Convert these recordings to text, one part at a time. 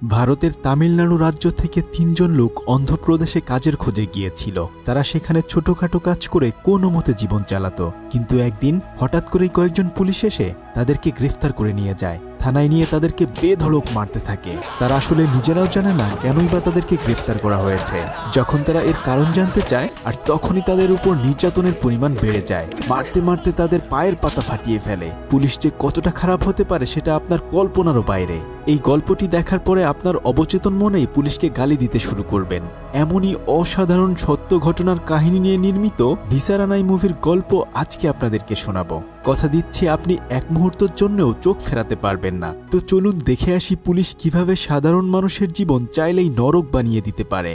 ভারতের তামিলনাড়ু রাজ্য থেকে ৩ জন লোক অন্ধ্রপ্রদেশে কাজের খোঁজে গিয়েছিল। তারা সেখানে ছোটখাটো কাজ করে কোনো মতে জীবন চালাতো, কিন্তু একদিন হঠাৎ করেই কয়েকজন পুলিশ এসে তাদেরকে গ্রেফতার করে নিয়ে যায়। থানায় নিয়ে তাদেরকে বেধড়ক মারতে থাকে। তারা আসলে নিজেরাও জানে না কেনই বা তাদেরকে গ্রেফতার করা হয়েছে। যখন তারা এর কারণ জানতে চায়, আর তখনই তাদের উপর নির্যাতনের পরিমাণ বেড়ে যায়। মারতে মারতে তাদের পায়ের পাতা ফাটিয়ে ফেলে। পুলিশ যে কতটা খারাপ হতে পারে সেটা আপনার কল্পনারও বাইরে। এই গল্পটি দেখার পরে আপনার অবচেতন মনেই পুলিশকে গালি দিতে শুরু করবেন। এমনই অসাধারণ সত্য ঘটনার কাহিনী নিয়ে নির্মিত ভিসারানাই মুভির গল্প আজকে আপনাদেরকে শোনাবো। কথা দিচ্ছি আপনি এক মুহূর্তের জন্যও চোখ ফেরাতে পারবেন না। তো চলুন দেখে আসি পুলিশ কিভাবে সাধারণ মানুষের জীবন চাইলেই নরক বানিয়ে দিতে পারে।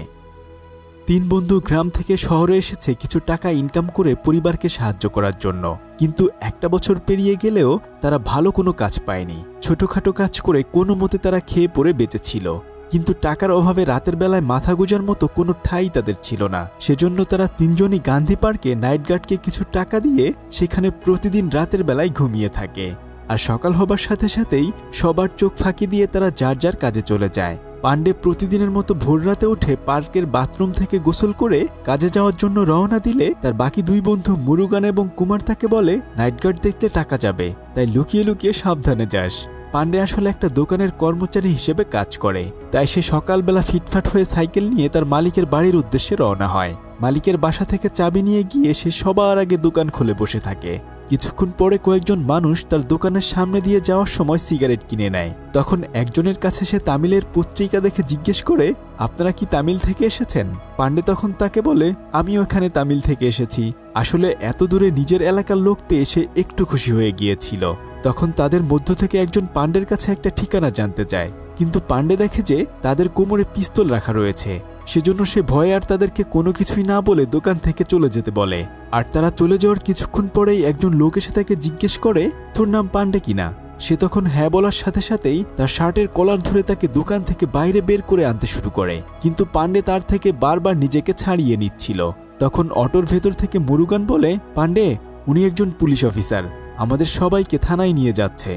৩ বন্ধু গ্রাম থেকে শহরে এসেছে কিছু টাকা ইনকাম করে পরিবারকে সাহায্য করার জন্য, কিন্তু একটা বছর পেরিয়ে গেলেও তারা ভালো কোনো কাজ পায়নি। ছোটখাটো কাজ করে কোনো মতে তারা খেয়ে পড়ে বেঁচেছিল, কিন্তু টাকার অভাবে রাতের বেলায় মাথা গোজার মতো কোনো ঠাঁই তাদের ছিল না। সেজন্য তারা ৩ জনই গান্ধী পার্কে নাইট গার্ডকে কিছু টাকা দিয়ে সেখানে প্রতিদিন রাতের বেলায় ঘুমিয়ে থাকে। আর সকাল হবার সাথে সাথেই সবার চোখ ফাঁকি দিয়ে তারা যার যার কাজে চলে যায়। পান্ডে প্রতিদিনের মতো ভোর রাতে উঠে পার্কের বাথরুম থেকে গোসল করে কাজে যাওয়ার জন্য রওনা দিলে তার বাকি 2 বন্ধু মুরুগান এবং কুমার তাকে বলে নাইট গার্ড দেখতে টাকা যাবে, তাই লুকিয়ে লুকিয়ে সাবধানে যাস। পান্ডে আসলে একটা দোকানের কর্মচারী হিসেবে কাজ করে, তাই সে সকালবেলা ফিটফাট হয়ে সাইকেল নিয়ে তার মালিকের বাড়ির উদ্দেশ্যে রওনা হয়। মালিকের বাসা থেকে চাবি নিয়ে গিয়ে সে সবার আগে দোকান খুলে বসে থাকে। কিছুক্ষণ পরে কয়েকজন মানুষ তার দোকানের সামনে দিয়ে যাওয়ার সময় সিগারেট কিনে নেয়। তখন একজনের কাছে সে তামিলের পত্রিকা দেখে জিজ্ঞেস করে, আপনারা কি তামিল থেকে এসেছেন? পান্ডে তখন তাকে বলে, আমিও এখানে তামিল থেকে এসেছি। আসলে এত দূরে নিজের এলাকার লোক পেয়ে সে একটু খুশি হয়ে গিয়েছিল। তখন তাদের মধ্য থেকে একজন পান্ডের কাছে একটা ঠিকানা জানতে চায়, কিন্তু পান্ডে দেখে যে তাদের কোমরে পিস্তল রাখা রয়েছে। সেজন্য সে ভয়ে আর তাদেরকে কোনো কিছুই না বলে দোকান থেকে চলে যেতে বলে। আর তারা চলে যাওয়ার কিছুক্ষণ পরেই একজন লোক এসে তাকে জিজ্ঞেস করে, তোর নাম পান্ডে কিনা? সে তখন হ্যাঁ বলার সাথে সাথেই তার শার্টের কলার ধরে তাকে দোকান থেকে বাইরে বের করে আনতে শুরু করে, কিন্তু পান্ডে তার থেকে বারবার নিজেকে ছাড়িয়ে নিচ্ছিল। তখন অটোর ভেতর থেকে মুরুগান বলে, পান্ডে উনি একজন পুলিশ অফিসার, আমাদের সবাইকে থানায় নিয়ে যাচ্ছে।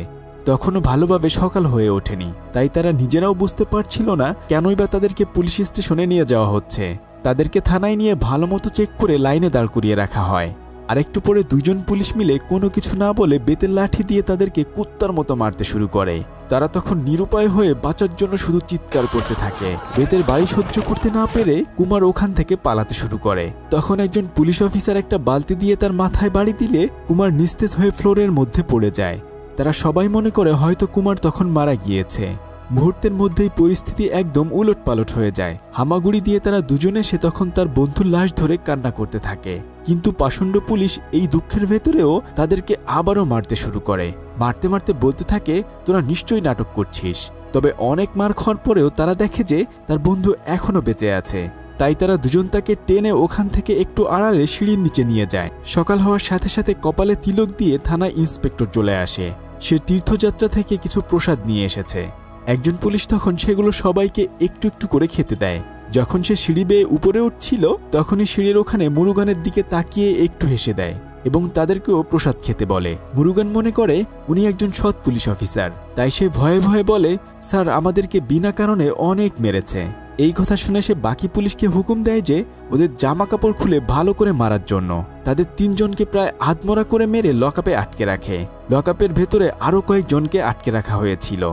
তখনও ভালোভাবে সকাল হয়ে ওঠেনি, তাই তারা নিজেরাও বুঝতে পারছিল না কেনই বা তাদেরকে পুলিশ স্টেশনে নিয়ে যাওয়া হচ্ছে। তাদেরকে থানায় নিয়ে ভালো মতো চেক করে লাইনে দাঁড় করিয়ে রাখা হয়। আর একটু পরে 2 জন পুলিশ মিলে কোনো কিছু না বলে বেতের লাঠি দিয়ে তাদেরকে কুত্তার মতো মারতে শুরু করে। তারা তখন নিরুপায় হয়ে বাঁচার জন্য শুধু চিৎকার করতে থাকে। বেতের বাড়ি সহ্য করতে না পেরে কুমার ওখান থেকে পালাতে শুরু করে। তখন একজন পুলিশ অফিসার একটা বালতি দিয়ে তার মাথায় বাড়ি দিলে কুমার নিস্তেজ হয়ে ফ্লোরের মধ্যে পড়ে যায়। তারা সবাই মনে করে হয়তো কুমার তখন মারা গিয়েছে। মুহূর্তের মধ্যেই পরিস্থিতি একদম উলটপালট হয়ে যায়। হামাগুড়ি দিয়ে তারা দুজনে সে তখন তার বন্ধুর লাশ ধরে কান্না করতে থাকে, কিন্তু পাষণ্ড পুলিশ এই দুঃখের ভেতরেও তাদেরকে আবারও মারতে শুরু করে। মারতে মারতে বলতে থাকে, তোরা নিশ্চয়ই নাটক করছিস। তবে অনেক মার খাওয়ার পরেও তারা দেখে যে তার বন্ধু এখনো বেঁচে আছে, তাই তারা দুজন তাকে টেনে ওখান থেকে একটু আড়ালে সিঁড়ির নিচে নিয়ে যায়। সকাল হওয়ার সাথে সাথে কপালে তিলক দিয়ে থানায় ইন্সপেক্টর চলে আসে। সে তীর্থযাত্রা থেকে কিছু প্রসাদ নিয়ে এসেছে। একজন পুলিশ তখন সেগুলো সবাইকে একটু একটু করে খেতে দেয়। যখন সে সিঁড়ি বেয়ে উপরে উঠছিল তখনই সিঁড়ির ওখানে মুরুগানের দিকে তাকিয়ে একটু হেসে দেয় এবং তাদেরকেও প্রসাদ খেতে বলে। মুরুগান মনে করে উনি একজন সৎ পুলিশ অফিসার, তাই সে ভয়ে ভয়ে বলে, স্যার আমাদেরকে বিনা কারণে অনেক মেরেছে। এই কথা শুনে সে বাকি পুলিশকে হুকুম দেয় যে ওদের জামা কাপড় খুলে ভালো করে মারার জন্য। তাদের 3 জনকে প্রায় আধমরা করে মেরে লকআপে আটকে রাখে। লকআপের ভেতরে আরও কয়েকজনকে আটকে রাখা হয়েছিল।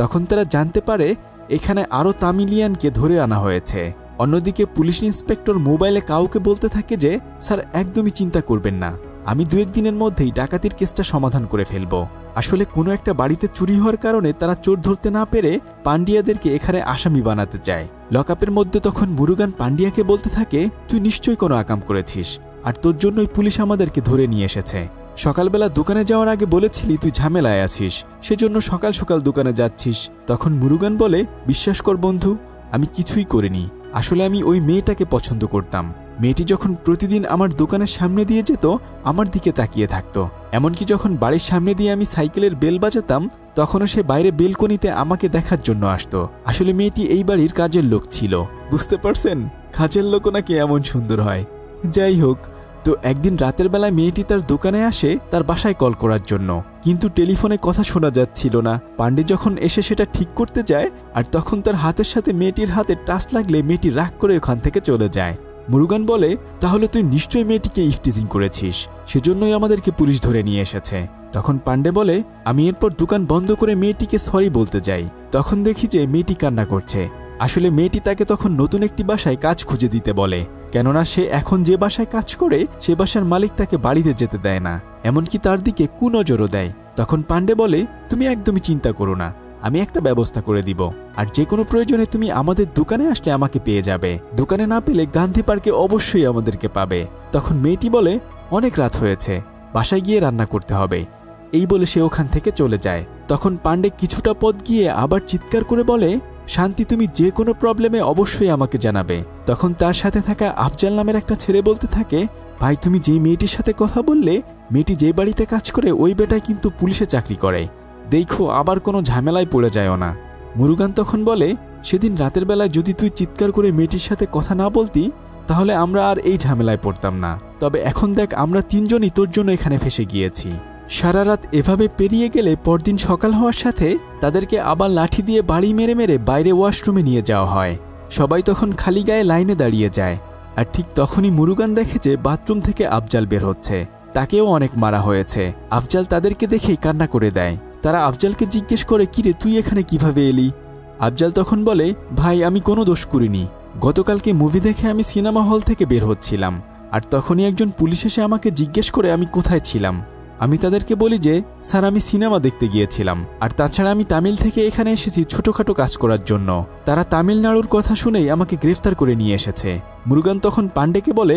তখন তারা জানতে পারে এখানে আরও তামিলিয়ানকে ধরে আনা হয়েছে। অন্যদিকে পুলিশ ইন্সপেক্টর মোবাইলে কাউকে বলতে থাকে যে, স্যার একদমই চিন্তা করবেন না, আমি 2-1 দিনের মধ্যেই ডাকাতির কেসটা সমাধান করে ফেলব। আসলে কোনো একটা বাড়িতে চুরি হওয়ার কারণে তারা চোর ধরতে না পেরে পান্ডিয়াদেরকে এখানে আসামি বানাতে চায়। লকআপের মধ্যে তখন মুরুগান পান্ডিয়াকে বলতে থাকে, তুই নিশ্চয়ই কোনো আকাম করেছিস, আর তোর জন্যই পুলিশ আমাদেরকে ধরে নিয়ে এসেছে। সকালবেলা দোকানে যাওয়ার আগে বলেছিলি তুই ঝামেলায় আছিস, সেজন্য সকাল সকাল দোকানে যাচ্ছিস। তখন মুরুগান বলে, বিশ্বাস কর বন্ধু, আমি কিছুই করিনি। আসলে আমি ওই মেয়েটাকে পছন্দ করতাম। মেয়েটি যখন প্রতিদিন আমার দোকানের সামনে দিয়ে যেত আমার দিকে তাকিয়ে থাকতো। এমনকি যখন বাড়ির সামনে দিয়ে আমি সাইকেলের বেল বাজাতাম তখনও সে বাইরে বেলকনিতে আমাকে দেখার জন্য আসতো। আসলে মেয়েটি এই বাড়ির কাজের লোক ছিল। বুঝতে পারছেন, কাজের লোকও নাকি এমন সুন্দর হয়। যাই হোক, তো একদিন রাতের বেলায় মেয়েটি তার দোকানে আসে তার বাসায় কল করার জন্য, কিন্তু টেলিফোনে কথা শোনা যাচ্ছিল না। পান্ডে যখন এসে সেটা ঠিক করতে যায় আর তখন তার হাতের সাথে মেয়েটির হাতে টাচ লাগলে মেয়েটি রাগ করে ওখান থেকে চলে যায়। মুরুগান বলে, তাহলে তুই নিশ্চয়ই মেয়েটিকে ইফটিজিং করেছিস, সেজন্যই আমাদেরকে পুলিশ ধরে নিয়ে এসেছে। তখন পান্ডে বলে, আমি এরপর দোকান বন্ধ করে মেয়েটিকে সরি বলতে যাই, তখন দেখি যে মেয়েটি কান্না করছে। আসলে মেয়েটি তাকে তখন নতুন একটি বাসায় কাজ খুঁজে দিতে বলে, কেননা সে এখন যে বাসায় কাজ করে সে বাসার মালিক তাকে বাড়িতে যেতে দেয় না, এমনকি তার দিকে কুনজরও দেয়। তখন পান্ডে বলে, তুমি একদমই চিন্তা করো না, আমি একটা ব্যবস্থা করে দিব, আর যে কোনো প্রয়োজনে তুমি আমাদের দোকানে আসলে আমাকে পেয়ে যাবে, দোকানে না পেলে গান্ধী পার্কে অবশ্যই আমাদেরকে পাবে। তখন মেয়েটি বলে, অনেক রাত হয়েছে, বাসায় গিয়ে রান্না করতে হবে, এই বলে সে ওখান থেকে চলে যায়। তখন পান্ডে কিছুটা পথ গিয়ে আবার চিৎকার করে বলে, শান্তি, তুমি যে কোনো প্রবলেমে অবশ্যই আমাকে জানাবে। তখন তার সাথে থাকা আফজাল নামের একটা ছেলে বলতে থাকে, ভাই তুমি যেই মেয়েটির সাথে কথা বললে, মেয়েটি যে বাড়িতে কাজ করে ওই বেটায় কিন্তু পুলিশে চাকরি করে, দেখো আবার কোনো ঝামেলায় পড়ে যায়ও না। মুরুগান তখন বলে, সেদিন রাতের বেলায় যদি তুই চিৎকার করে মেয়েটির সাথে কথা না বলতি তাহলে আমরা আর এই ঝামেলায় পড়তাম না, তবে এখন দেখ আমরা তিনজনই তোর জন্য এখানে ফেসে গিয়েছি। সারা রাত এভাবে পেরিয়ে গেলে পরদিন সকাল হওয়ার সাথে তাদেরকে আবার লাঠি দিয়ে বাড়ি মেরে মেরে বাইরে ওয়াশরুমে নিয়ে যাওয়া হয়। সবাই তখন খালি গায়ে লাইনে দাঁড়িয়ে যায়, আর ঠিক তখনই মুরুগান দেখে যে বাথরুম থেকে আফজাল বের হচ্ছে, তাকেও অনেক মারা হয়েছে। আফজাল তাদেরকে দেখেই কান্না করে দেয়। তারা আফজালকে জিজ্ঞেস করে, কিরে তুই এখানে কিভাবে এলি? আফজাল তখন বলে, ভাই আমি কোনো দোষ করিনি, গতকালকে মুভি দেখে আমি সিনেমা হল থেকে বের হচ্ছিলাম, আর তখনই একজন পুলিশ এসে আমাকে জিজ্ঞেস করে আমি কোথায় ছিলাম। আমি তাদেরকে বলি যে স্যার আমি সিনেমা দেখতে গিয়েছিলাম, আর তাছাড়া আমি তামিল থেকে এখানে এসেছি ছোটোখাটো কাজ করার জন্য। তারা তামিলনাড়ুর কথা শুনেই আমাকে গ্রেফতার করে নিয়ে এসেছে। মুরুগান তখন পান্ডেকে বলে,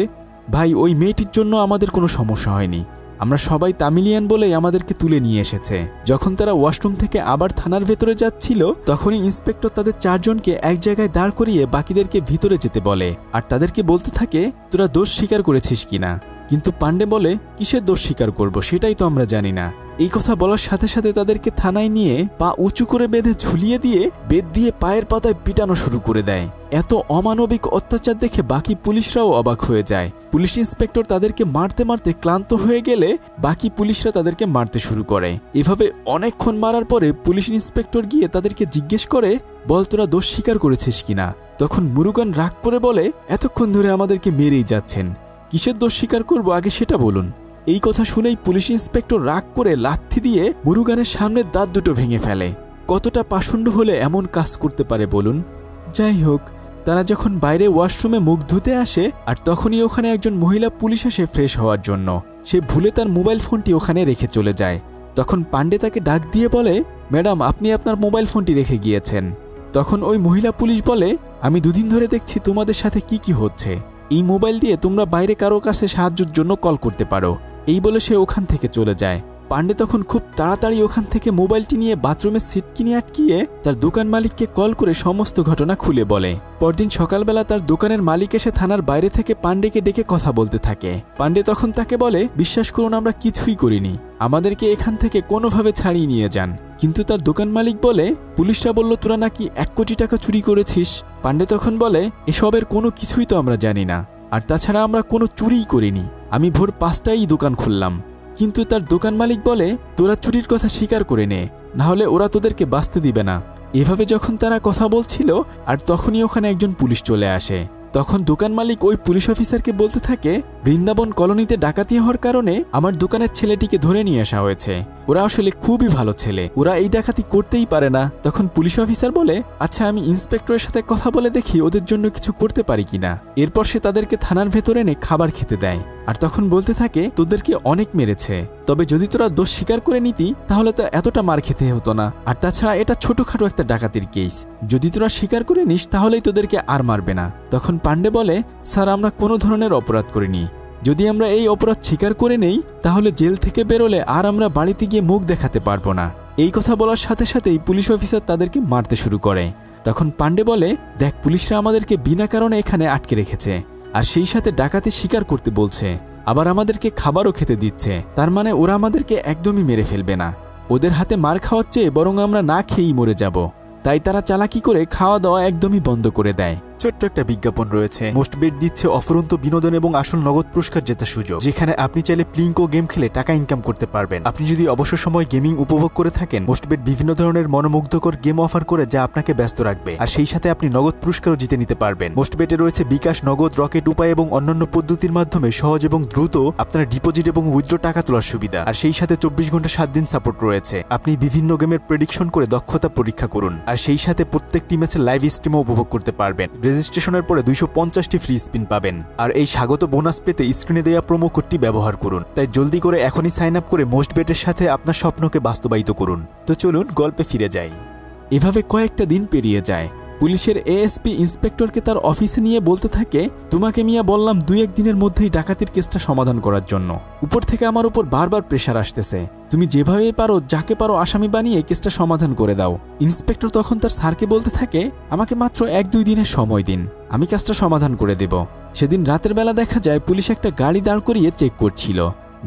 ভাই ওই মেয়েটির জন্য আমাদের কোনো সমস্যা হয়নি, আমরা সবাই তামিলিয়ান বলেই আমাদেরকে তুলে নিয়ে এসেছে। যখন তারা ওয়াশরুম থেকে আবার থানার ভেতরে যাচ্ছিল তখনই ইন্সপেক্টর তাদের চারজনকে এক জায়গায় দাঁড় করিয়ে বাকিদেরকে ভিতরে যেতে বলে, আর তাদেরকে বলতে থাকে তোরা দোষ স্বীকার করেছিস কিনা। কিন্তু পান্ডে বলে, কিসের দোষ স্বীকার করব সেটাই তো আমরা জানি না। এই কথা বলার সাথে সাথে তাদেরকে থানায় নিয়ে পা উঁচু করে বেঁধে ঝুলিয়ে দিয়ে বেত দিয়ে পায়ের পাতায় পিটানো শুরু করে দেয়। এত অমানবিক অত্যাচার দেখে বাকি পুলিশরাও অবাক হয়ে যায়। পুলিশ ইন্সপেক্টর তাদেরকে মারতে মারতে ক্লান্ত হয়ে গেলে বাকি পুলিশরা তাদেরকে মারতে শুরু করে। এভাবে অনেকক্ষণ মারার পরে পুলিশ ইন্সপেক্টর গিয়ে তাদেরকে জিজ্ঞেস করে, বল তোরা দোষ স্বীকার করেছিস কিনা। তখন মুরুগান রাগ করে বলে, এতক্ষণ ধরে আমাদেরকে মেরেই যাচ্ছেন, কিসের দোষ স্বীকার করবো আগে সেটা বলুন। এই কথা শুনেই পুলিশ ইন্সপেক্টর রাগ করে লাথি দিয়ে মুরুগানের সামনের দাঁত দুটো ভেঙে ফেলে। কতটা পাষণ্ড হলে এমন কাজ করতে পারে বলুন। যাই হোক, তারা যখন বাইরে ওয়াশরুমে মুখ ধুতে আসে আর তখনই ওখানে একজন মহিলা পুলিশ আসে ফ্রেশ হওয়ার জন্য। সে ভুলে তার মোবাইল ফোনটি ওখানে রেখে চলে যায়। তখন পান্ডে তাকে ডাক দিয়ে বলে, ম্যাডাম আপনি আপনার মোবাইল ফোনটি রেখে গিয়েছেন। তখন ওই মহিলা পুলিশ বলে, আমি দুদিন ধরে দেখছি তোমাদের সাথে কি কি হচ্ছে, এই মোবাইল দিয়ে তোমরা বাইরে কারো কাছে সাহায্যের জন্য কল করতে পারো। এই বলে সে ওখান থেকে চলে যায়। পান্ডে তখন খুব তাড়াতাড়ি ওখান থেকে মোবাইলটি নিয়ে বাথরুমের সিট কিনে আটকিয়ে তার দোকান মালিককে কল করে সমস্ত ঘটনা খুলে বলে। পরদিন সকালবেলা তার দোকানের মালিক এসে থানার বাইরে থেকে পান্ডেকে ডেকে কথা বলতে থাকে। পান্ডে তখন তাকে বলে, বিশ্বাস করুন আমরা কিছুই করিনি, আমাদেরকে এখান থেকে কোনোভাবে ছাড়িয়ে নিয়ে যান। কিন্তু তার দোকান মালিক বলে, পুলিশরা বলল তোরা নাকি 1 কোটি টাকা চুরি করেছিস। পান্ডে তখন বলে, এসবের কোনো কিছুই তো আমরা জানি না, আর তাছাড়া আমরা কোনো চুরিই করিনি, আমি ভোর 5টায় দোকান খুললাম। কিন্তু তার দোকান মালিক বলে, তোরা চুরির কথা স্বীকার করে নে, না হলে ওরা তোদেরকে বাঁচতে দিবে না। এভাবে যখন তারা কথা বলছিল আর তখনই ওখানে একজন পুলিশ চলে আসে। তখন দোকান মালিক ওই পুলিশ অফিসারকে বলতে থাকে, বৃন্দাবন কলোনিতে ডাকাতি হওয়ার কারণে আমার দোকানের ছেলেটিকে ধরে নিয়ে আসা হয়েছে, ওরা আসলে খুবই ভালো ছেলে, ওরা এই ডাকাতি করতেই পারে না। তখন পুলিশ অফিসার বলে, আচ্ছা আমি ইন্সপেক্টরের সাথে কথা বলে দেখি ওদের জন্য কিছু করতে পারি কিনা। এরপর সে তাদেরকে থানার ভেতরে এনে খাবার খেতে দেয়, আর তখন বলতে থাকে, তোদেরকে অনেক মেরেছে, তবে যদি তোরা দোষ স্বীকার করে নিতি তাহলে তো এতটা মার খেতে হতো না, আর তাছাড়া এটা ছোটখাটো একটা ডাকাতির কেস, যদি তোরা স্বীকার করে নিস তাহলেই তোদেরকে আর মারবে না। তখন পান্ডে বলে, স্যার আমরা কোনো ধরনের অপরাধ করিনি, যদি আমরা এই অপরাধ স্বীকার করে নেই তাহলে জেল থেকে বেরোলে আর আমরা বাড়িতে গিয়ে মুখ দেখাতে পারবো না। এই কথা বলার সাথে সাথেই পুলিশ অফিসার তাদেরকে মারতে শুরু করে। তখন পান্ডে বলে, দেখ পুলিশরা আমাদেরকে বিনা কারণে এখানে আটকে রেখেছে, আর সেই সাথে ডাকাতি স্বীকার করতে বলছে, আবার আমাদেরকে খাবারও খেতে দিচ্ছে, তার মানে ওরা আমাদেরকে একদমই মেরে ফেলবে না, ওদের হাতে মার খাওয়ার চেয়ে বরং আমরা না খেয়েই মরে যাব। তাই তারা চালাকি করে খাওয়া দাওয়া একদমই বন্ধ করে দেয়। ছোট্ট একটা বিজ্ঞাপন রয়েছে। মোস্টবেট দিচ্ছে অফুরন্ত বিনোদন এবং আসল নগদ পুরস্কার জেতার সুযোগ, যেখানে আপনি চাইলে প্লিঙ্কো গেম খেলে টাকা ইনকাম করতে পারবেন। আপনি যদি অবসর সময় গেমিং উপভোগ করে থাকেন, মোস্টবেট বিভিন্ন ধরনের মনোমুগ্ধকর গেম অফার করে যা আপনাকে ব্যস্ত রাখবে, আর সেই সাথে আপনি নগদ পুরস্কারও জিতে নিতে পারবেন। মোস্টবেটে রয়েছে বিকাশ, নগদ, রকেট উপায় এবং অন্যান্য পদ্ধতির মাধ্যমে সহজ এবং দ্রুত আপনার ডিপোজিট এবং উইথড্র টাকা তোলার সুবিধা, আর সেই সাথে 24 ঘন্টা 7 দিন সাপোর্ট রয়েছে। আপনি বিভিন্ন গেমের প্রেডিকশন করে দক্ষতা পরীক্ষা করুন, আর সেই সাথে প্রত্যেকটি ম্যাচের লাইভ স্ট্রিমও উপভোগ করতে পারবেন। রেজিস্ট্রেশনের পরে 250টি ফ্রি স্পিন পাবেন, আর এই স্বাগত বোনাস পেতে স্ক্রিনে দেওয়া প্রোমো কোডটি ব্যবহার করুন। তাই জলদি করে এখনই সাইন আপ করে মোস্টবেটের সাথে আপনার স্বপ্নকে বাস্তবায়িত করুন। তো চলুন গল্পে ফিরে যাই। এভাবে কয়েকটা দিন পেরিয়ে যায়। পুলিশের এএসপি ইন্সপেক্টরকে তার অফিসে নিয়ে বলতে থাকে, তোমাকে মিয়া বললাম 2-1 দিনের মধ্যেই ডাকাতির কেসটা সমাধান করার জন্য। উপর থেকে আমার উপর বারবার প্রেশার আসতেছে, তুমি যেভাবে পারো যাকে পারো আসামি বানিয়ে কেসটা সমাধান করে দাও। ইন্সপেক্টর তখন তার স্যারকে বলতে থাকে, আমাকে মাত্র 1-2 দিনের সময় দিন, আমি কাজটা সমাধান করে দেব। সেদিন রাতের বেলা দেখা যায় পুলিশ একটা গাড়ি দাঁড় করিয়ে চেক করছিল।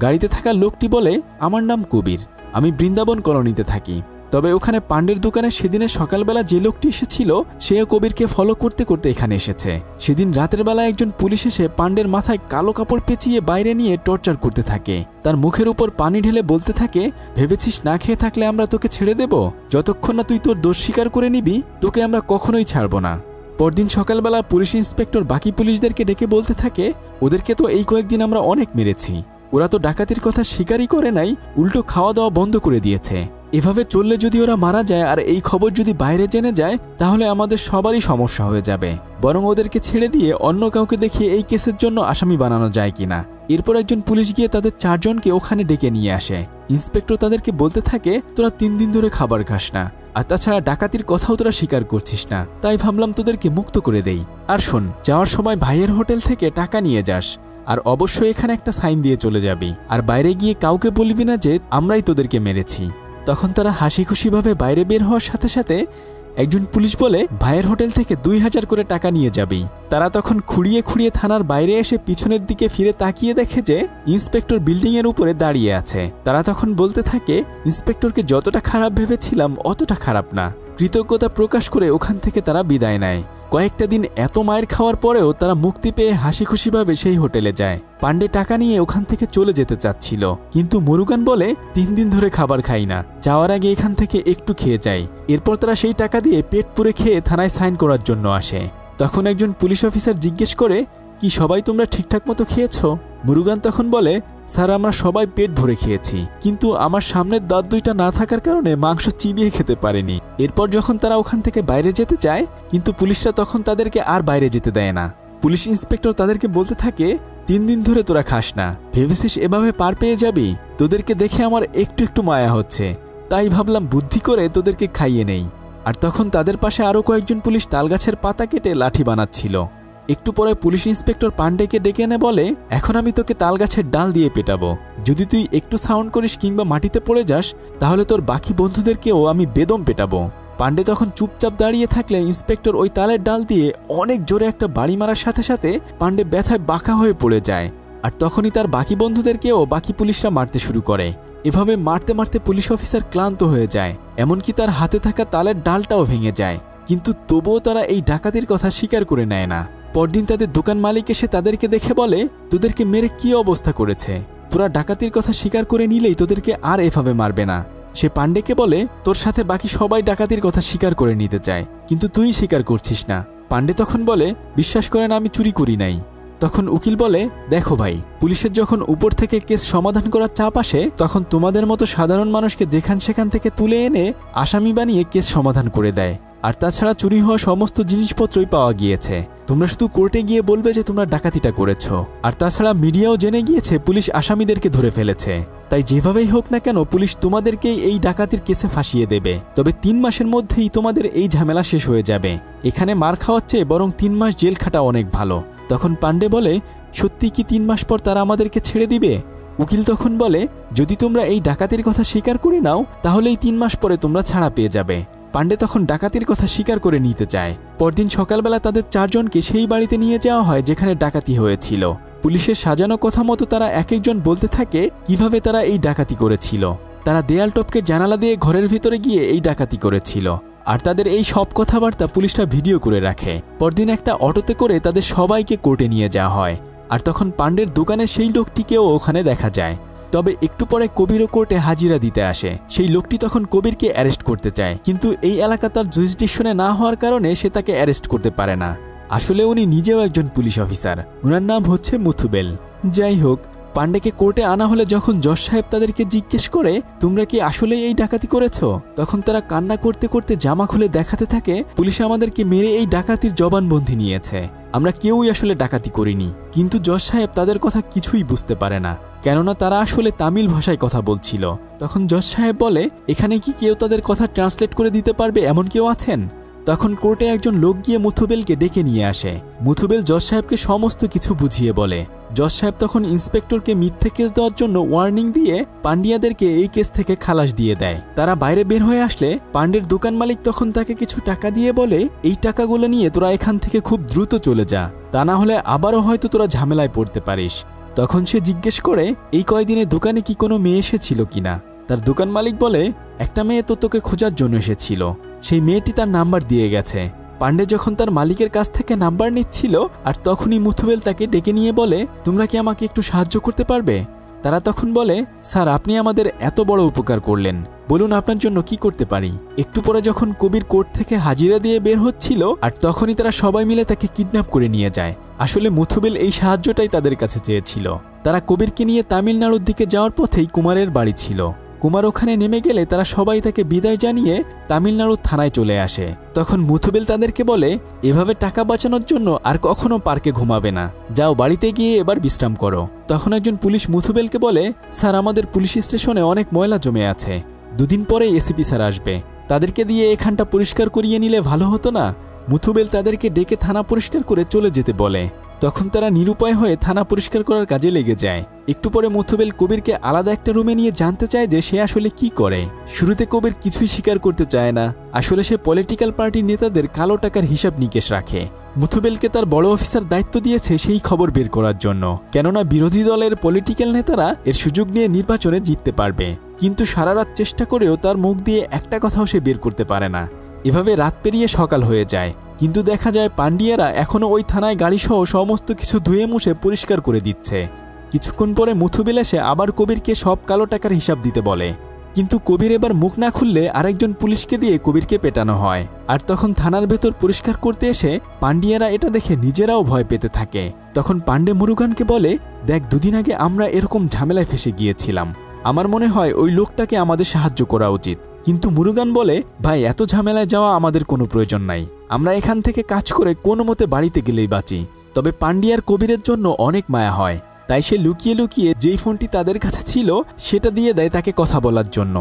গাড়িতে থাকা লোকটি বলে, আমার নাম কবির, আমি বৃন্দাবন কলোনিতে থাকি। তবে ওখানে পান্ডের দোকানে সেদিনের সকালবেলা যে লোকটি এসেছিল সেও কবিরকে ফলো করতে করতে এখানে এসেছে। সেদিন রাতের বেলা একজন পুলিশ এসে পান্ডের মাথায় কালো কাপড় পেঁচিয়ে বাইরে নিয়ে টর্চার করতে থাকে। তার মুখের উপর পানি ঢেলে বলতে থাকে, ভেবেছিস না খেয়ে থাকলে আমরা তোকে ছেড়ে দেব? যতক্ষণ না তুই তোর দোষ স্বীকার করে নিবি তোকে আমরা কখনোই ছাড়ব না। পরদিন সকালবেলা পুলিশ ইন্সপেক্টর বাকি পুলিশদেরকে ডেকে বলতে থাকে, ওদেরকে তো এই কয়েকদিন আমরা অনেক মেরেছি, ওরা তো ডাকাতির কথা স্বীকারই করে নাই, উল্টো খাওয়া দাওয়া বন্ধ করে দিয়েছে। এভাবে চললে যদি ওরা মারা যায় আর এই খবর যদি বাইরে জেনে যায় তাহলে আমাদের সবারই সমস্যা হয়ে যাবে। বরং ওদেরকে ছেড়ে দিয়ে অন্য কাউকে দেখিয়ে এই কেসের জন্য আসামি বানানো যায় কিনা। এরপর একজন পুলিশ গিয়ে তাদের 4 জনকে ওখানে ডেকে নিয়ে আসে। ইন্সপেক্টর তাদেরকে বলতে থাকে, তোরা 3 দিন ধরে খাবার খাস না, আর তাছাড়া ডাকাতির কথাও তোরা স্বীকার করছিস না, তাই ভাবলাম তোদেরকে মুক্ত করে দেই। আর শোন, যাওয়ার সময় ভাইয়ের হোটেল থেকে টাকা নিয়ে যাস, আর অবশ্যই এখানে একটা সাইন দিয়ে চলে যাবি, আর বাইরে গিয়ে কাউকে বলবি না যে আমরাই তোদেরকে মেরেছি। তখন তারা হাসি খুশিভাবে বাইরে বের হওয়ার সাথে সাথে একজন পুলিশ বলে, ভাইয়ের হোটেল থেকে 2000 করে টাকা নিয়ে যাবি। তারা তখন খুঁড়িয়ে খুঁড়িয়ে থানার বাইরে এসে পিছনের দিকে ফিরে তাকিয়ে দেখে যে ইন্সপেক্টর বিল্ডিং এর উপরে দাঁড়িয়ে আছে। তারা তখন বলতে থাকে, ইন্সপেক্টরকে যতটা খারাপ ভেবেছিলাম অতটা খারাপ না। কৃতজ্ঞতা প্রকাশ করে ওখান থেকে তারা বিদায় নেয়। কয়েকটা দিন এত মায়ের খাওয়ার পরেও তারা মুক্তি পেয়ে হাসি খুশিভাবে সেই হোটেলে যায়। পান্ডে টাকা নিয়ে ওখান থেকে চলে যেতে চাচ্ছিল, কিন্তু মুরুগান বলে, 3 দিন ধরে খাবার খাই না, যাওয়ার আগে এখান থেকে একটু খেয়ে যাই। এরপর তারা সেই টাকা দিয়ে পেট পুরে খেয়ে থানায় সাইন করার জন্য আসে। তখন একজন পুলিশ অফিসার জিজ্ঞেস করে, কি সবাই তোমরা ঠিকঠাক মতো খেয়েছো? মুরুগান তখন বলে, স্যার আমরা সবাই পেট ভরে খেয়েছি, কিন্তু আমার সামনের দাঁত 2টা না থাকার কারণে মাংস চিবিয়ে খেতে পারেনি। এরপর যখন তারা ওখান থেকে বাইরে যেতে চায়, কিন্তু পুলিশরা তখন তাদেরকে আর বাইরে যেতে দেয় না। পুলিশ ইন্সপেক্টর তাদেরকে বলতে থাকে, 3 দিন ধরে তোরা খাস না, ভেবেছিস এভাবে পার পেয়ে যাবি? তোদেরকে দেখে আমার একটু একটু মায়া হচ্ছে, তাই ভাবলাম বুদ্ধি করে তোদেরকে খাইয়ে নেই। আর তখন তাদের পাশে আরও কয়েকজন পুলিশ তালগাছের পাতা কেটে লাঠি বানাচ্ছিল। একটু পরে পুলিশ ইন্সপেক্টর পান্ডেকে ডেকে এনে বলে, এখন আমি তোকে তালগাছের ডাল দিয়ে পেটাবো, যদি তুই একটু সাউন্ড করিস কিংবা মাটিতে পড়ে যাস তাহলে তোর বাকি বন্ধুদেরকেও আমি বেদম পেটাবো। পান্ডে তখন চুপচাপ দাঁড়িয়ে থাকলে ইন্সপেক্টর ওই তালের ডাল দিয়ে অনেক জোরে একটা বাড়ি মারার সাথে সাথে পান্ডে ব্যথায় বাঁকা হয়ে পড়ে যায়। আর তখনই তার বাকি বন্ধুদেরকেও বাকি পুলিশরা মারতে শুরু করে। এভাবে মারতে মারতে পুলিশ অফিসার ক্লান্ত হয়ে যায়, এমনকি তার হাতে থাকা তালের ডালটাও ভেঙে যায়। কিন্তু তবুও তারা এই ডাকাতির কথা স্বীকার করে নেয় না। পরদিন তাদের দোকান মালিক এসে তাদেরকে দেখে বলে, তোদেরকে মেরে কি অবস্থা করেছে, তোরা ডাকাতির কথা স্বীকার করে নিলেই তোদেরকে আর এভাবে মারবে না। সে পান্ডেকে বলে, তোর সাথে বাকি সবাই ডাকাতির কথা স্বীকার করে নিতে চায়, কিন্তু তুই স্বীকার করছিস না। পান্ডে তখন বলে, বিশ্বাস করেন আমি চুরি করি নাই। তখন উকিল বলে, দেখো ভাই, পুলিশের যখন উপর থেকে কেস সমাধান করার চাপ আসে তখন তোমাদের মতো সাধারণ মানুষকে যেখান সেখান থেকে তুলে এনে আসামি বানিয়ে কেস সমাধান করে দেয়। আর তাছাড়া চুরি হওয়া সমস্ত জিনিসপত্রই পাওয়া গিয়েছে, তোমরা শুধু কোর্টে গিয়ে বলবে যে তোমরা ডাকাতিটা করেছো। আর তাছাড়া মিডিয়াও জেনে গিয়েছে পুলিশ আসামিদেরকে ধরে ফেলেছে, তাই যেভাবেই হোক না কেন পুলিশ তোমাদেরকেই এই ডাকাতির কেসে ফাঁসিয়ে দেবে। তবে 3 মাসের মধ্যেই তোমাদের এই ঝামেলা শেষ হয়ে যাবে, এখানে মার খাওয়ার চেয়ে বরং 3 মাস জেল খাটা অনেক ভালো। তখন পান্ডে বলে, সত্যি কি 3 মাস পর তারা আমাদেরকে ছেড়ে দিবে? উকিল তখন বলে, যদি তোমরা এই ডাকাতির কথা স্বীকার করে নাও তাহলে এই 3 মাস পরে তোমরা ছাড়া পেয়ে যাবে। পান্ডে তখন ডাকাতির কথা স্বীকার করে নিতে চায়। পরদিন সকালবেলা তাদের 4 জনকে সেই বাড়িতে নিয়ে যাওয়া হয় যেখানে ডাকাতি হয়েছিল। পুলিশের সাজানো কথা মতো তারা এক একজন বলতে থাকে কিভাবে তারা এই ডাকাতি করেছিল। তারা দেয়াল টপকে জানালা দিয়ে ঘরের ভিতরে গিয়ে এই ডাকাতি করেছিল। আর তাদের এই সব কথাবার্তা পুলিশরা ভিডিও করে রাখে। পরদিন একটা অটোতে করে তাদের সবাইকে কোর্টে নিয়ে যাওয়া হয়। আর তখন পাণ্ডের দোকানে সেই লোকটিকেও ওখানে দেখা যায়। তবে একটু পরে কবিরও কোর্টে হাজিরা দিতে আসে। সেই লোকটি তখন কবিরকে অ্যারেস্ট করতে চায়, কিন্তু এই এলাকা তার জুরিসডিকশনে না হওয়ার কারণে সে তাকে অ্যারেস্ট করতে পারে না। আসলে উনি নিজেও একজন পুলিশ অফিসার, ওনার নাম হচ্ছে মুথুবেল। যাই হোক, পাণ্ডেকে কোর্টে আনা হলে যখন জজ সাহেব তাদেরকে জিজ্ঞেস করে তোমরা কি আসলে এই ডাকাতি করেছো, তখন তারা কান্না করতে করতে জামা খুলে দেখাতে থাকে পুলিশ আমাদেরকে মেরে এই ডাকাতির জবানবন্দি নিয়েছে, আমরা কেউই আসলে ডাকাতি করিনি। কিন্তু জজ সাহেব তাদের কথা কিছুই বুঝতে পারে না, কেননা তারা আসলে তামিল ভাষায় কথা বলছিল। তখন জজ সাহেব বলে এখানে কি কেউ তাদের কথা ট্রান্সলেট করে দিতে পারবে, এমন কেউ আছেন? তখন কোর্টে একজন লোক গিয়ে মুথুবেলকে ডেকে নিয়ে আসে। মুথুবেল জজ সাহেবকে সমস্ত কিছু বুঝিয়ে বলে। জজ সাহেব তখন ইন্সপেক্টরকে মিথ্যে কেস দেওয়ার জন্য ওয়ার্নিং দিয়ে পান্ডিয়াদেরকে এই কেস থেকে খালাস দিয়ে দেয়। তারা বাইরে বের হয়ে আসলে পাণ্ডের দোকান মালিক তখন তাকে কিছু টাকা দিয়ে বলে এই টাকাগুলো নিয়ে তোরা এখান থেকে খুব দ্রুত চলে যা, তা না হলে আবারও হয়তো তোরা ঝামেলায় পড়তে পারিস। তখন সে জিজ্ঞেস করে এই কয়দিনে দোকানে কি কোনো মেয়ে এসেছিল কিনা। তার দোকান মালিক বলে একটা মেয়ে তো তোকে খোঁজার জন্য এসেছিল, সেই মেয়েটি তার নাম্বার দিয়ে গেছে। পাণ্ডে যখন তার মালিকের কাছ থেকে নাম্বার নিচ্ছিল আর তখনই মুথুবেল তাকে ডেকে নিয়ে বলে তোমরা কি আমাকে একটু সাহায্য করতে পারবে? তারা তখন বলে স্যার আপনি আমাদের এত বড় উপকার করলেন, বলুন আপনার জন্য কি করতে পারি। একটু পরে যখন কবির কোর্ট থেকে হাজিরা দিয়ে বের হচ্ছিল আর তখনই তারা সবাই মিলে তাকে কিডন্যাপ করে নিয়ে যায়। আসলে মুথুবেল এই সাহায্যটাই তাদের কাছে চেয়েছিল। তারা কবিরকে নিয়ে তামিলনাড়ুর দিকে যাওয়ার পথেই কুমারের বাড়ি ছিল। কুমার ওখানে নেমে গেলে তারা সবাই তাকে বিদায় জানিয়ে তামিলনাড়ুর থানায় চলে আসে। তখন মুথুবেল তাদেরকে বলে এভাবে টাকা বাঁচানোর জন্য আর কখনো পার্কে ঘুমাবে না, যাও বাড়িতে গিয়ে এবার বিশ্রাম করো। তখন একজন পুলিশ মুথুবেলকে বলে স্যার আমাদের পুলিশ স্টেশনে অনেক ময়লা জমে আছে, দুদিন পরে এসিপি স্যার আসবে, তাদেরকে দিয়ে এখানটা পরিষ্কার করিয়ে নিলে ভালো হতো না? মুথুবেল তাদেরকে ডেকে থানা পরিষ্কার করে চলে যেতে বলে। তখন তারা নিরুপায় হয়ে থানা পরিষ্কার করার কাজে লেগে যায়। একটু পরে মুথুবেল কবিরকে আলাদা একটা রুমে নিয়ে জানতে চায় যে সে আসলে কি করে। শুরুতে কবির কিছুই স্বীকার করতে চায় না, আসলে সে পলিটিক্যাল পার্টির নেতাদের কালো টাকার হিসাব নিকেশ রাখে। মুথুবেলকে তার বড় অফিসার দায়িত্ব দিয়েছে সেই খবর বের করার জন্য, কেননা বিরোধী দলের পলিটিক্যাল নেতারা এর সুযোগ নিয়ে নির্বাচনে জিততে পারবে। কিন্তু সারা রাত চেষ্টা করেও তার মুখ দিয়ে একটা কথাও সে বের করতে পারে না। এভাবে রাত পেরিয়ে সকাল হয়ে যায়, কিন্তু দেখা যায় পান্ডিয়ারা এখনও ওই থানায় গাড়িসহ সমস্ত কিছু ধুয়ে মুছে পরিষ্কার করে দিচ্ছে। কিছুক্ষণ পরে মুথুবেল এসে আবার কবিরকে সব কালো টাকার হিসাব দিতে বলে, কিন্তু কবির এবার মুখ না খুললে আরেকজন পুলিশকে দিয়ে কবিরকে পেটানো হয়। আর তখন থানার ভেতর পরিষ্কার করতে এসে পান্ডিয়ারা এটা দেখে নিজেরাও ভয় পেতে থাকে। তখন পাণ্ডে মুরুগানকে বলে দেখ দুদিন আগে আমরা এরকম ঝামেলায় ফেসে গিয়েছিলাম, আমার মনে হয় ওই লোকটাকে আমাদের সাহায্য করা উচিত। কিন্তু মুরুগান বলে ভাই এত ঝামেলায় যাওয়া আমাদের কোনো প্রয়োজন নাই, আমরা এখান থেকে কাজ করে কোনো মতে বাড়িতে গেলেই বাঁচি। তবে পান্ডিয়ার কবিরের জন্য অনেক মায়া হয়, তাই সে লুকিয়ে লুকিয়ে যেই ফোনটি তাদের কাছে ছিল সেটা দিয়ে দেয় তাকে কথা বলার জন্য।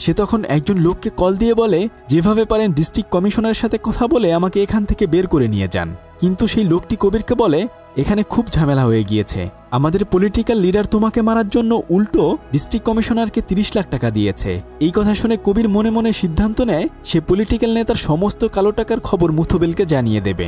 সে তখন একজন লোককে কল দিয়ে বলে যেভাবে পারেন ডিস্ট্রিক্ট কমিশনারের সাথে কথা বলে আমাকে এখান থেকে বের করে নিয়ে যান। কিন্তু সেই লোকটি কবিরকে বলে এখানে খুব ঝামেলা হয়ে গিয়েছে, আমাদের পলিটিক্যাল লিডার তোমাকে মারার জন্য উল্টো ডিস্ট্রিক্ট কমিশনারকে 30 লাখ টাকা দিয়েছে। এই কথা শুনে কবির মনে মনে সিদ্ধান্ত নেয় সে পলিটিক্যাল নেতার সমস্ত কালো টাকার খবর মুথুবেলকে জানিয়ে দেবে।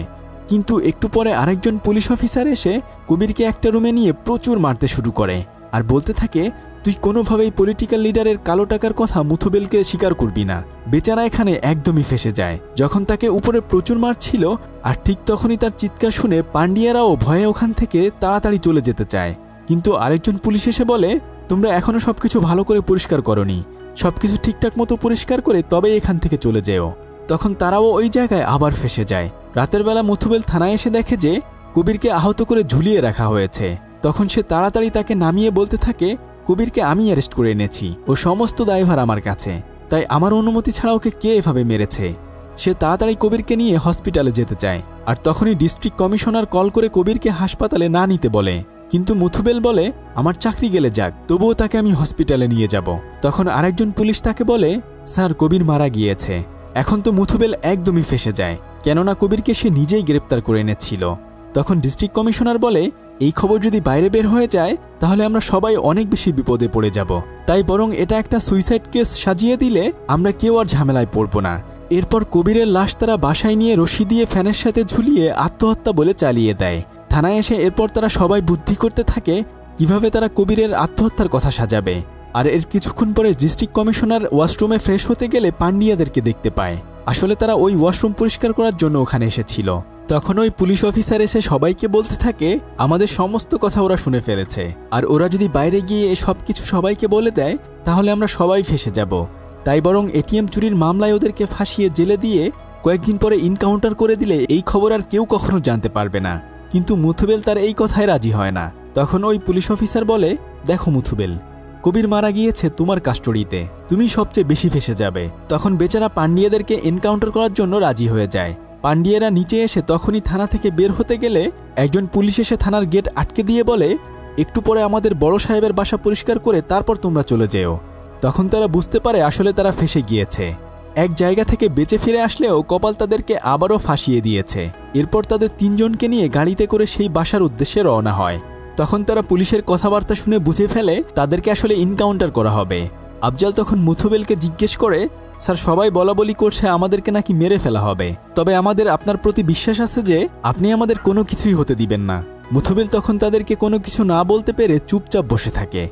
কিন্তু একটু পরে আরেকজন পুলিশ অফিসার এসে কবিরকে একটা রুমে নিয়ে প্রচুর মারতে শুরু করে আর বলতে থাকে তুই কোনোভাবেই পলিটিক্যাল লিডারের কালো টাকার কথা মুথুবেলকে স্বীকার করবি না। বেচারা এখানে একদমই ফেসে যায়। যখন তাকে উপরে প্রচুর মারছিল আর ঠিক তখনই তার চিৎকার শুনে পান্ডিয়ারাও ভয়ে ওখান থেকে তাড়াতাড়ি চলে যেতে চায়। কিন্তু আরেকজন পুলিশ এসে বলে তোমরা এখনো সবকিছু ভালো করে পরিষ্কার করনি, সবকিছু ঠিকঠাক মতো পরিষ্কার করে তবে এখান থেকে চলে যেও। তখন তারাও ওই জায়গায় আবার ফেসে যায়। রাতের বেলা মুথুবেল থানায় এসে দেখে যে কবিরকে আহত করে ঝুলিয়ে রাখা হয়েছে। তখন সে তাড়াতাড়ি তাকে নামিয়ে বলতে থাকে কবিরকে আমি অ্যারেস্ট করে এনেছি, ও সমস্ত দায়ভার আমার কাছে, তাই আমার অনুমতি ছাড়া ওকে কে এভাবে মেরেছে। সে তাড়াতাড়ি কবিরকে নিয়ে হসপিটালে যেতে চায় আর তখনই ডিস্ট্রিক্ট কমিশনার কল করে কবিরকে হাসপাতালে না নিতে বলে। কিন্তু মুথুবেল বলে আমার চাকরি গেলে যাক, তবুও তাকে আমি হসপিটালে নিয়ে যাব। তখন আরেকজন পুলিশ তাকে বলে স্যার কবির মারা গিয়েছে। এখন তো মুথুবেল একদমই ফেসে যায়, কেননা কবিরকে সে নিজেই গ্রেপ্তার করে এনেছিল। তখন ডিস্ট্রিক্ট কমিশনার বলে এই খবর যদি বাইরে বের হয়ে যায় তাহলে আমরা সবাই অনেক বেশি বিপদে পড়ে যাব, তাই বরং এটা একটা সুইসাইড কেস সাজিয়ে দিলে আমরা কেউ আর ঝামেলায় পড়ব না। এরপর কবিরের লাশ তারা বাসায় নিয়ে রশি দিয়ে ফ্যানের সাথে ঝুলিয়ে আত্মহত্যা বলে চালিয়ে দেয়। থানায় এসে এরপর তারা সবাই বুদ্ধি করতে থাকে কিভাবে তারা কবিরের আত্মহত্যার কথা সাজাবে। আর এর কিছুক্ষণ পরে ডিস্ট্রিক্ট কমিশনার ওয়াশরুমে ফ্রেশ হতে গেলে পান্ডিয়াদেরকে দেখতে পায়। আসলে তারা ওই ওয়াশরুম পরিষ্কার করার জন্য ওখানে এসেছিল। তখন ওই পুলিশ অফিসার এসে সবাইকে বলতে থাকে আমাদের সমস্ত কথা ওরা শুনে ফেলেছে, আর ওরা যদি বাইরে গিয়ে সব কিছু সবাইকে বলে দেয় তাহলে আমরা সবাই ফেঁসে যাব। তাই বরং এটিএম চুরির মামলায় ওদেরকে ফাঁসিয়ে জেলে দিয়ে কয়েকদিন পরে ইনকাউন্টার করে দিলে এই খবর আর কেউ কখনো জানতে পারবে না। কিন্তু মুথুবেল তার এই কথায় রাজি হয় না। তখন ওই পুলিশ অফিসার বলে, দেখো মুথুবেল, কবির মারা গিয়েছে তোমার কাস্টডিতে, তুমি সবচেয়ে বেশি ফেঁসে যাবে। তখন বেচারা পান্ডিয়াদেরকে এনকাউন্টার করার জন্য রাজি হয়ে যায়। পান্ডিয়ারা নিচে এসে তখনই থানা থেকে বের হতে গেলে একজন পুলিশ এসে থানার গেট আটকে দিয়ে বলে, একটু পরে আমাদের বড় সাহেবের বাসা পরিষ্কার করে তারপর তোমরা চলে যেও। তখন তারা বুঝতে পারে আসলে তারা ফেঁসে গিয়েছে। এক জায়গা থেকে বেঁচে ফিরে আসলেও কপাল তাদেরকে আবারও ফাঁসিয়ে দিয়েছে। এরপর তাদের 3 জনকে নিয়ে গাড়িতে করে সেই বাসার উদ্দেশ্যে রওনা হয়। তখন তারা পুলিশের কথাবার্তা শুনে বুঝে ফেলে তাদেরকে আসলে ইনকাউন্টার করা হবে। আফজাল তখন মুথুবেলকে জিজ্ঞেস করে, স্যার সবাই বলাবলি করছে আমাদেরকে নাকি মেরে ফেলা হবে, তবে আমাদের আপনার প্রতি বিশ্বাস আছে যে আপনি আমাদের কোনো কিছুই হতে দিবেন না। মুথুবেল তখন তাদেরকে কোনো কিছু না বলতে পেরে চুপচাপ বসে থাকে।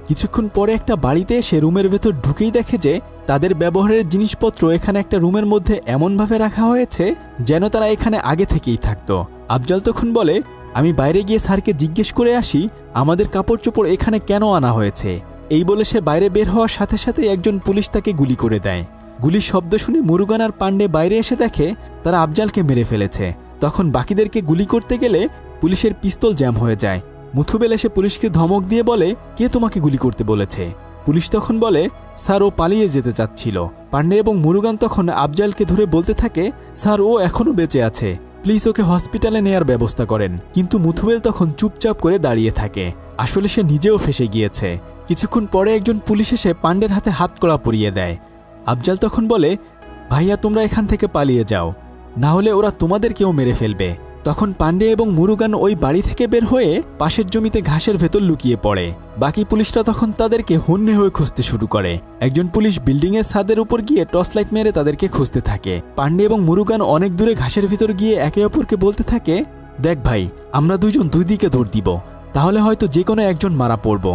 কিছুক্ষণ পরে একটা বাড়িতে এসে রুমের ভেতর ঢুকেই দেখে যে তাদের ব্যবহারের জিনিসপত্র এখানে একটা রুমের মধ্যে এমনভাবে রাখা হয়েছে যেন তারা এখানে আগে থেকেই থাকতো। আফজাল তখন বলে, আমি বাইরে গিয়ে স্যারকে জিজ্ঞেস করে আসি আমাদের কাপড় চোপড় এখানে কেন আনা হয়েছে। এই বলে সে বাইরে বের হওয়ার সাথে সাথে একজন পুলিশ তাকে গুলি করে দেয়। গুলির শব্দ শুনে মুরুগান আর পান্ডে বাইরে এসে দেখে তারা আফজালকে মেরে ফেলেছে। তখন বাকিদেরকে গুলি করতে গেলে পুলিশের পিস্তল জ্যাম হয়ে যায়। মুথুবেল এসে পুলিশকে ধমক দিয়ে বলে, কে তোমাকে গুলি করতে বলেছে? পুলিশ তখন বলে, স্যার ও পালিয়ে যেতে চাচ্ছিল। পান্ডে এবং মুরুগান তখন আফজালকে ধরে বলতে থাকে, স্যার ও এখনও বেঁচে আছে, প্লিজ ওকে হসপিটালে নেয়ার ব্যবস্থা করেন। কিন্তু মুথুবেল তখন চুপচাপ করে দাঁড়িয়ে থাকে। আসলে সে নিজেও ফেঁসে গিয়েছে। কিছুক্ষণ পরে একজন পুলিশ এসে পান্ডের হাতে হাতকড়া পরিয়ে দেয়। আফজাল তখন বলে, ভাইয়া তোমরা এখান থেকে পালিয়ে যাও, না হলে ওরা তোমাদেরকেও মেরে ফেলবে। তখন পান্ডে এবং মুরুগান ওই বাড়ি থেকে বের হয়ে পাশের জমিতে ঘাসের ভেতর লুকিয়ে পড়ে। বাকি পুলিশরা তখন তাদেরকে হন্যে হয়ে খুঁজতে শুরু করে। একজন পুলিশ বিল্ডিংয়ের ছাদের উপর গিয়ে টর্চ লাইট মেরে তাদেরকে খুঁজতে থাকে। পান্ডে এবং মুরুগান অনেক দূরে ঘাসের ভিতর গিয়ে একে অপরকে বলতে থাকে, দেখ ভাই, আমরা দুইজন দুই দিকে দৌড় দিব, তাহলে হয়তো যে কোনো একজন মারা পড়ব।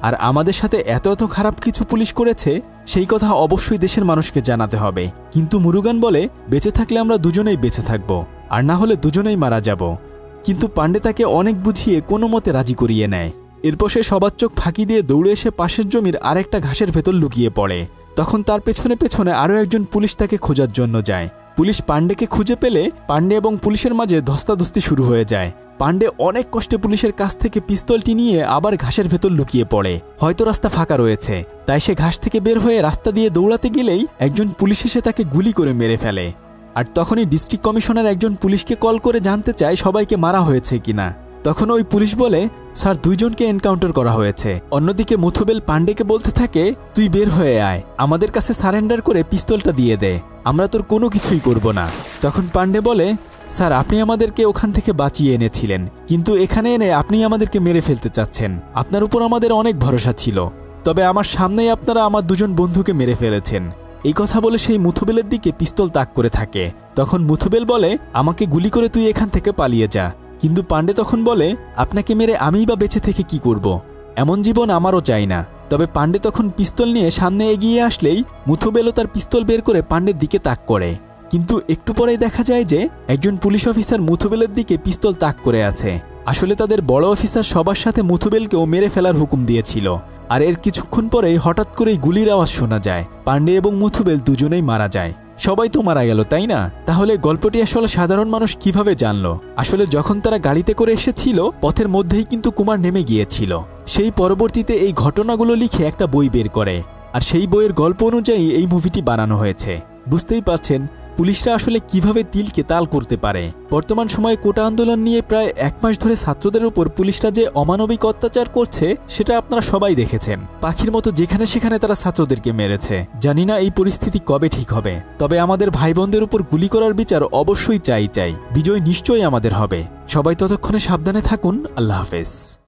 আর আমাদের সাথে এত এত খারাপ কিছু পুলিশ করেছে সেই কথা অবশ্যই দেশের মানুষকে জানাতে হবে। কিন্তু মুরুগান বলে, বেঁচে থাকলে আমরা দুজনেই বেঁচে থাকব, আর না হলে দুজনেই মারা যাব। কিন্তু পান্ডে তাকে অনেক বুঝিয়ে কোনো মতে রাজি করিয়ে নেয়। এরপর সে সবার চোখ ফাঁকি দিয়ে দৌড়ে এসে পাশের জমির আরেকটা ঘাসের ভেতর লুকিয়ে পড়ে। তখন তার পেছনে পেছনে আরও একজন পুলিশ তাকে খোঁজার জন্য যায়। পুলিশ পান্ডেকে খুঁজে পেলে পান্ডে এবং পুলিশের মাঝে ধস্তাধস্তি শুরু হয়ে যায়। পান্ডে অনেক কষ্টে পুলিশের কাছ থেকে পিস্তলটি নিয়ে আবার ঘাসের ভেতর লুকিয়ে পড়ে। হয়তো রাস্তা ফাঁকা রয়েছে, তাই সে ঘাস থেকে বের হয়ে রাস্তা দিয়ে দৌড়াতে গেলেই একজন পুলিশ এসে তাকে গুলি করে মেরে ফেলে। আর তখনই ডিস্ট্রিক্ট কমিশনার একজন পুলিশকে কল করে জানতে চায় সবাইকে মারা হয়েছে কিনা। তখন ওই পুলিশ বলে, স্যার দুইজনকে এনকাউন্টার করা হয়েছে। অন্যদিকে মুথুবেল পান্ডেকে বলতে থাকে, তুই বের হয়ে আয়, আমাদের কাছে সারেন্ডার করে পিস্তলটা দিয়ে দে, আমরা তোর কোনো কিছুই করব না। তখন পান্ডে বলে, স্যার আপনি আমাদেরকে ওখান থেকে বাঁচিয়ে এনেছিলেন, কিন্তু এখানে এনে আপনি আমাদেরকে মেরে ফেলতে চাচ্ছেন। আপনার উপর আমাদের অনেক ভরসা ছিল, তবে আমার সামনেই আপনারা আমার দুজন বন্ধুকে মেরে ফেলেছেন। এই কথা বলে সেই মুথুবেলের দিকে পিস্তল তাক করে থাকে। তখন মুথুবেল বলে, আমাকে গুলি করে তুই এখান থেকে পালিয়ে যা। কিন্তু পান্ডে তখন বলে, আপনাকে মেরে আমিই বা বেঁচে থেকে কি করব? এমন জীবন আমারও চাই না। তবে পান্ডে তখন পিস্তল নিয়ে সামনে এগিয়ে আসলেই মুথুবেলও তার পিস্তল বের করে পান্ডের দিকে তাক করে। কিন্তু একটু পরেই দেখা যায় যে একজন পুলিশ অফিসার মুথুবেলের দিকে পিস্তল তাক করে আছে। আসলে তাদের বড় অফিসার সবার সাথে মুথুবেলকেও মেরে ফেলার হুকুম দিয়েছিল। আর এর কিছুক্ষণ পরেই হঠাৎ করেই গুলির আওয়াজ শোনা যায়। পান্ডে এবং মুথুবেল দুজনেই মারা যায়। সবাই তো মারা গেল, তাই না? তাহলে গল্পটি আসলে সাধারণ মানুষ কিভাবে জানলো? আসলে যখন তারা গাড়িতে করে এসেছিল পথের মধ্যেই কিন্তু কুমার নেমে গিয়েছিল। সেই পরবর্তীতে এই ঘটনাগুলো লিখে একটা বই বের করে, আর সেই বইয়ের গল্প অনুযায়ী এই মুভিটি বানানো হয়েছে। বুঝতেই পারছেন পুলিশরা আসলে কিভাবে তিলকে তাল করতে পারে। বর্তমান সময়ে কোটা আন্দোলন নিয়ে প্রায় 1 মাস ধরে ছাত্রদের উপর পুলিশরা যে অমানবিক অত্যাচার করছে সেটা আপনারা সবাই দেখেছেন। পাখির মতো যেখানে সেখানে তারা ছাত্রদেরকে মেরেছে। জানি না এই পরিস্থিতি কবে ঠিক হবে, তবে আমাদের ভাই বোনদের উপর গুলি করার বিচার অবশ্যই চাই। বিজয় নিশ্চয়ই আমাদের হবে। সবাই ততক্ষণে সাবধানে থাকুন। আল্লাহ হাফেজ।